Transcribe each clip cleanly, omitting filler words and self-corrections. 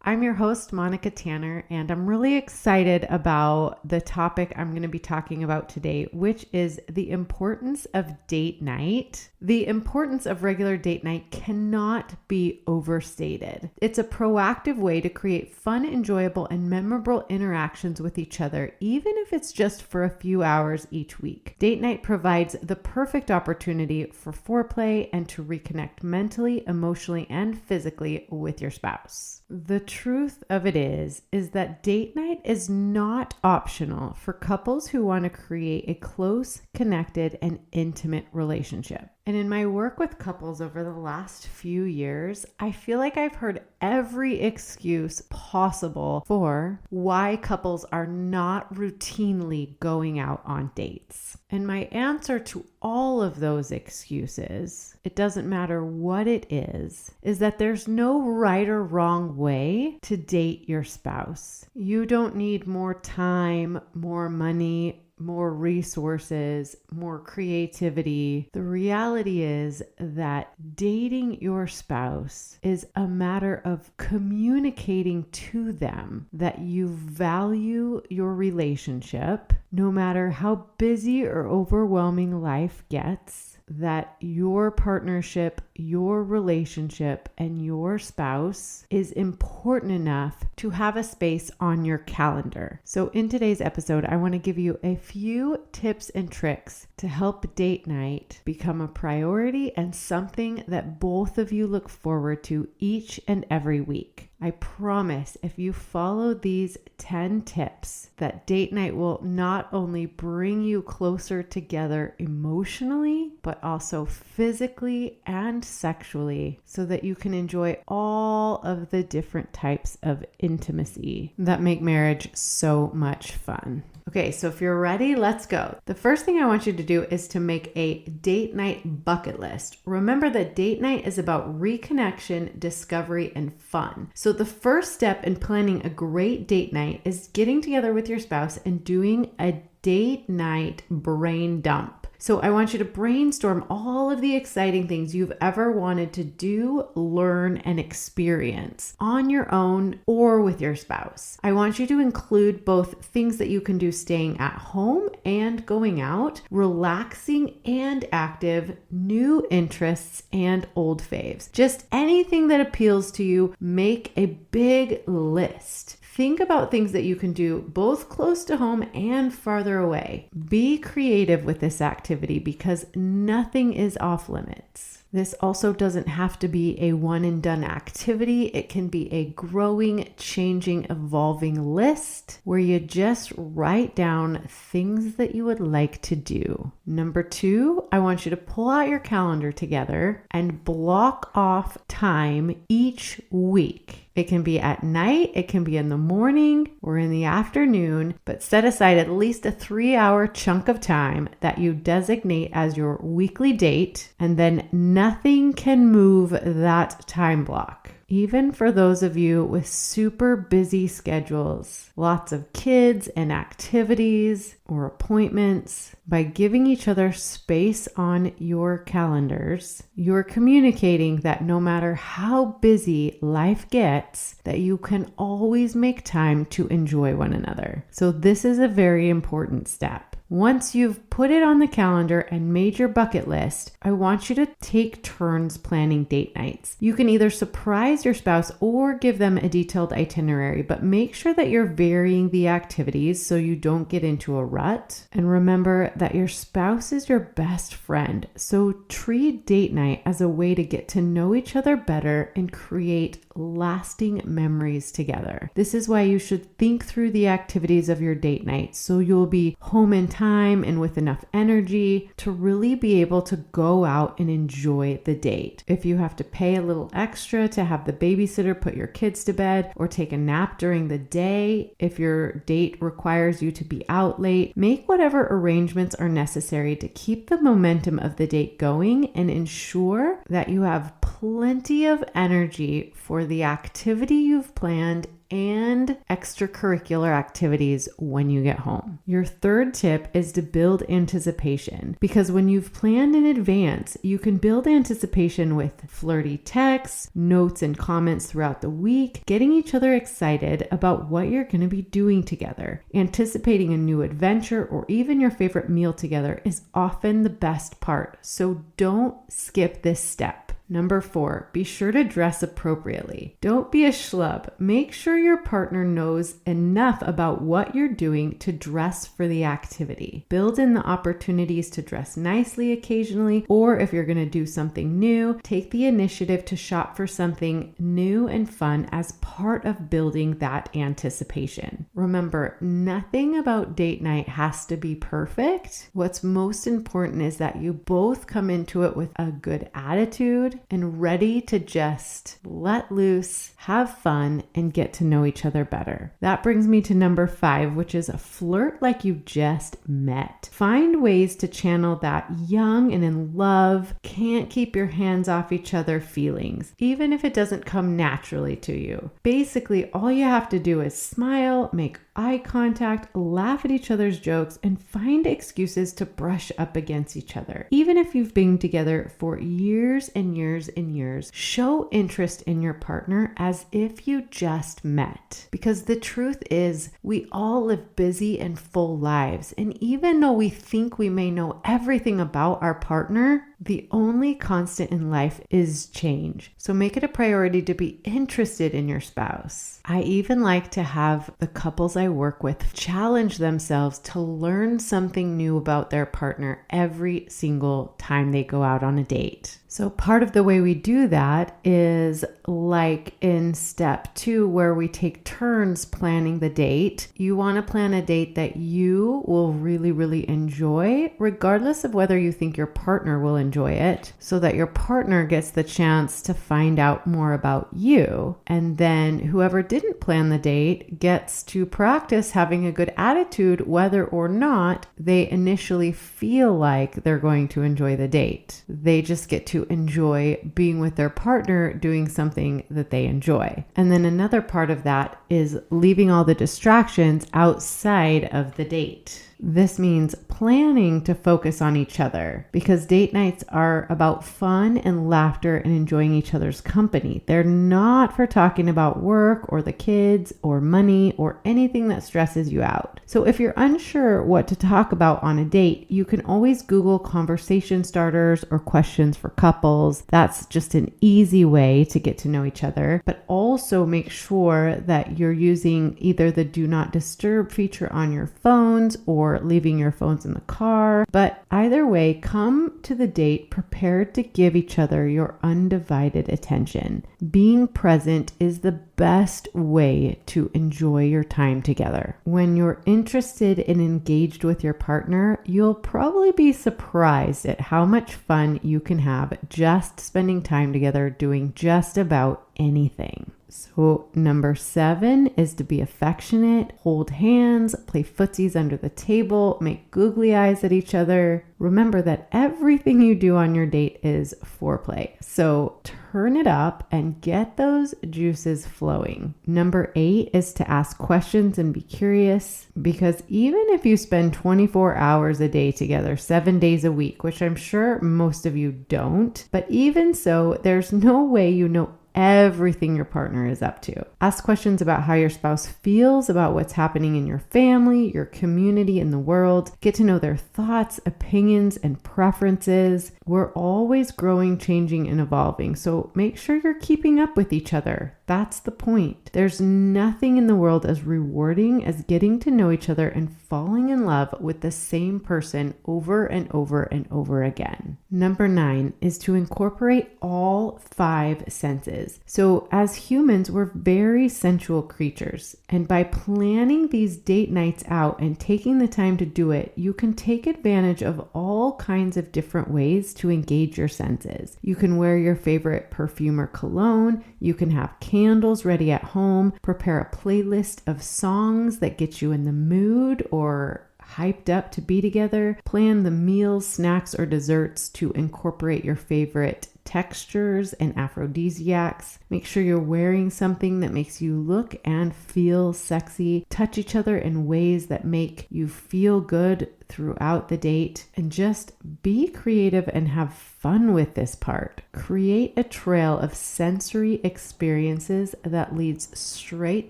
I'm your host, Monica Tanner, and I'm really excited about the topic I'm going to be talking about today, which is the importance of date night. The importance of regular date night cannot be overstated. It's a proactive way to create fun, enjoyable, and memorable interactions with each other, even if it's just for a few hours each week. Date night provides the perfect opportunity for foreplay and to reconnect mentally, emotionally, and physically with your spouse. The truth of it is that date night is not optional for couples who want to create a close, connected, and intimate relationship. And in my work with couples over the last few years, I feel like I've heard every excuse possible for why couples are not routinely going out on dates. And my answer to all of those excuses, it doesn't matter what it is that there's no right or wrong way to date your spouse. You don't need more time, more money, more resources, more creativity. The reality is that dating your spouse is a matter of communicating to them that you value your relationship, no matter how busy or overwhelming life gets, that your partnership, your relationship, and your spouse is important enough to have a space on your calendar. So in today's episode, I want to give you a few tips and tricks to help date night become a priority and something that both of you look forward to each and every week. I promise if you follow these 10 tips that date night will not only bring you closer together emotionally, but also physically and sexually so that you can enjoy all of the different types of intimacy that make marriage so much fun. Okay, so if you're ready, let's go. The first thing I want you to do is to make a date night bucket list. Remember that date night is about reconnection, discovery, and fun. So the first step in planning a great date night is getting together with your spouse and doing a date night brain dump. So I want you to brainstorm all of the exciting things you've ever wanted to do, learn, and experience on your own or with your spouse. I want you to include both things that you can do staying at home and going out, relaxing and active, new interests, and old faves. Just anything that appeals to you, make a big list. Think about things that you can do both close to home and farther away. Be creative with this activity because nothing is off limits. This also doesn't have to be a one and done activity. It can be a growing, changing, evolving list where you just write down things that you would like to do. Number 2, I want you to pull out your calendar together and block off time each week. It can be at night, it can be in the morning or in the afternoon, but set aside at least a 3-hour chunk of time that you designate as your weekly date, and then nothing can move that time block. Even for those of you with super busy schedules, lots of kids and activities or appointments, by giving each other space on your calendars, you're communicating that no matter how busy life gets, that you can always make time to enjoy one another. So this is a very important step. Once you've put it on the calendar and made your bucket list, I want you to take turns planning date nights. You can either surprise your spouse or give them a detailed itinerary, but make sure that you're varying the activities so you don't get into a rut. And remember that your spouse is your best friend, so treat date night as a way to get to know each other better and create lasting memories together. This is why you should think through the activities of your date night so you'll be home in time and with enough energy to really be able to go out and enjoy the date. If you have to pay a little extra to have the babysitter put your kids to bed or take a nap during the day, if your date requires you to be out late, make whatever arrangements are necessary to keep the momentum of the date going and ensure that you have plenty of energy for the activity you've planned and extracurricular activities when you get home. Your third tip is to build anticipation, because when you've planned in advance, you can build anticipation with flirty texts, notes, and comments throughout the week, getting each other excited about what you're going to be doing together. Anticipating a new adventure or even your favorite meal together is often the best part, so don't skip this step. Number 4, be sure to dress appropriately. Don't be a schlub. Make sure your partner knows enough about what you're doing to dress for the activity. Build in the opportunities to dress nicely occasionally, or if you're going to do something new, take the initiative to shop for something new and fun as part of building that anticipation. Remember, nothing about date night has to be perfect. What's most important is that you both come into it with a good attitude and ready to just let loose, have fun, and get to know each other better. That brings me to number 5, which is flirt like you just met. Find ways to channel that young and in love, can't keep your hands off each other feelings, even if it doesn't come naturally to you. Basically, all you have to do is smile, make eye contact, laugh at each other's jokes, and find excuses to brush up against each other. Even if you've been together for years and years and years, show interest in your partner as if you just met. Because the truth is, we all live busy and full lives. And even though we think we may know everything about our partner, the only constant in life is change. So make it a priority to be interested in your spouse. I even like to have the couples I work with challenge themselves to learn something new about their partner every single time they go out on a date. So part of the way we do that is like in step 2, where we take turns planning the date. You want to plan a date that you will really, really enjoy, regardless of whether you think your partner will enjoy it, so that your partner gets the chance to find out more about you. And then whoever didn't plan the date gets to practice having a good attitude, whether or not they initially feel like they're going to enjoy the date. They just get to enjoy being with their partner doing something that they enjoy. And then another part of that is leaving all the distractions outside of the date. This means planning to focus on each other, because date nights are about fun and laughter and enjoying each other's company. They're not for talking about work or the kids or money or anything that stresses you out. So if you're unsure what to talk about on a date, you can always Google conversation starters or questions for couples. That's just an easy way to get to know each other, but also make sure that you're using either the do not disturb feature on your phones or leaving your phones in the car. But either way, come to the date prepared to give each other your undivided attention. Being present is the best way to enjoy your time together. When you're interested and engaged with your partner, you'll probably be surprised at how much fun you can have just spending time together doing just about anything. So number 7 is to be affectionate, hold hands, play footsies under the table, make googly eyes at each other. Remember that everything you do on your date is foreplay. So turn it up and get those juices flowing. Number 8 is to ask questions and be curious, because even if you spend 24 hours a day together, 7 days a week, which I'm sure most of you don't, but even so, there's no way you know everything your partner is up to. Ask questions about how your spouse feels about what's happening in your family, your community, and the world. Get to know their thoughts, opinions, and preferences. We're always growing, changing, and evolving, so make sure you're keeping up with each other. That's the point. There's nothing in the world as rewarding as getting to know each other and falling in love with the same person over and over and over again. Number 9 is to incorporate all 5 senses. So as humans, we're very sensual creatures. And by planning these date nights out and taking the time to do it, you can take advantage of all kinds of different ways to engage your senses. You can wear your favorite perfume or cologne. You can have candles ready at home, prepare a playlist of songs that get you in the mood or hyped up to be together, plan the meals, snacks, or desserts to incorporate your favorite textures and aphrodisiacs. Make sure you're wearing something that makes you look and feel sexy. Touch each other in ways that make you feel good throughout the date, and just be creative and have fun with this part. Create a trail of sensory experiences that leads straight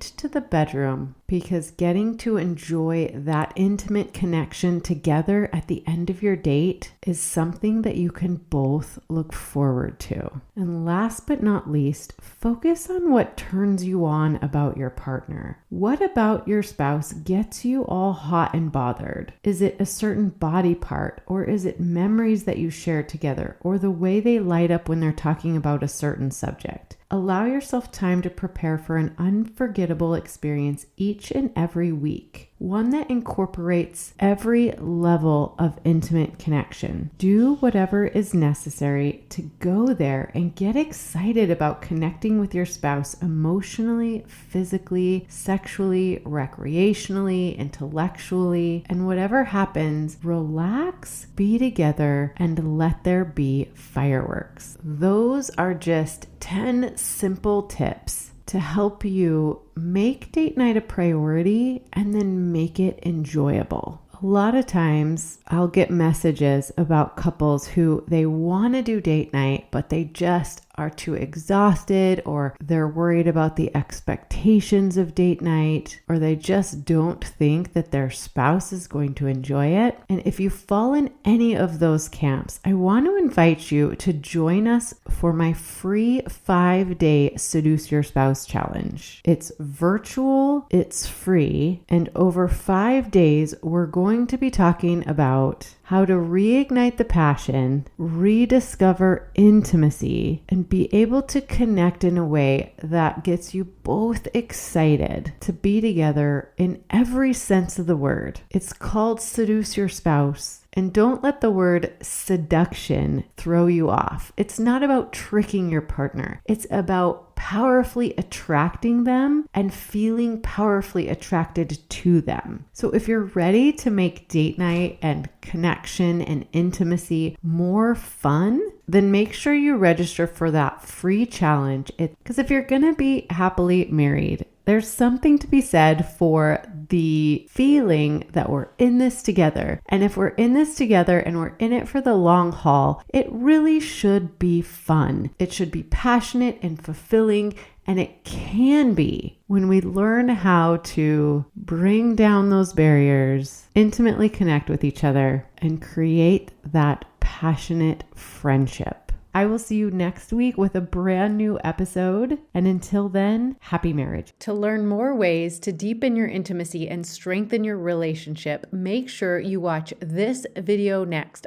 to the bedroom, because getting to enjoy that intimate connection together at the end of your date is something that you can both look forward to. And last but not least, focus on what turns you on about your partner. What about your spouse gets you all hot and bothered? Is it a certain body part, or is it memories that you share together, or the way they light up when they're talking about a certain subject? Allow yourself time to prepare for an unforgettable experience each and every week, one that incorporates every level of intimate connection. Do whatever is necessary to go there and get excited about connecting with your spouse emotionally, physically, sexually, recreationally, intellectually, and whatever happens, relax, be together, and let there be fireworks. Those are just 10 simple tips to help you make date night a priority and then make it enjoyable. A lot of times I'll get messages about couples who they want to do date night, but they just are too exhausted, or they're worried about the expectations of date night, or they just don't think that their spouse is going to enjoy it. And if you fall in any of those camps, I want to invite you to join us for my free 5-day Seduce Your Spouse Challenge. It's virtual, it's free, and over 5 days, we're going to be talking about how to reignite the passion, rediscover intimacy, and be able to connect in a way that gets you both excited to be together in every sense of the word. It's called Seduce Your Spouse. And don't let the word seduction throw you off. It's not about tricking your partner. It's about powerfully attracting them and feeling powerfully attracted to them. So if you're ready to make date night and connection and intimacy more fun, then make sure you register for that free challenge. Because if you're going to be happily married, there's something to be said for the feeling that we're in this together. And if we're in this together and we're in it for the long haul, it really should be fun. It should be passionate and fulfilling. And it can be when we learn how to bring down those barriers, intimately connect with each other, and create that passionate friendship. I will see you next week with a brand new episode. And until then, happy marriage. To learn more ways to deepen your intimacy and strengthen your relationship, make sure you watch this video next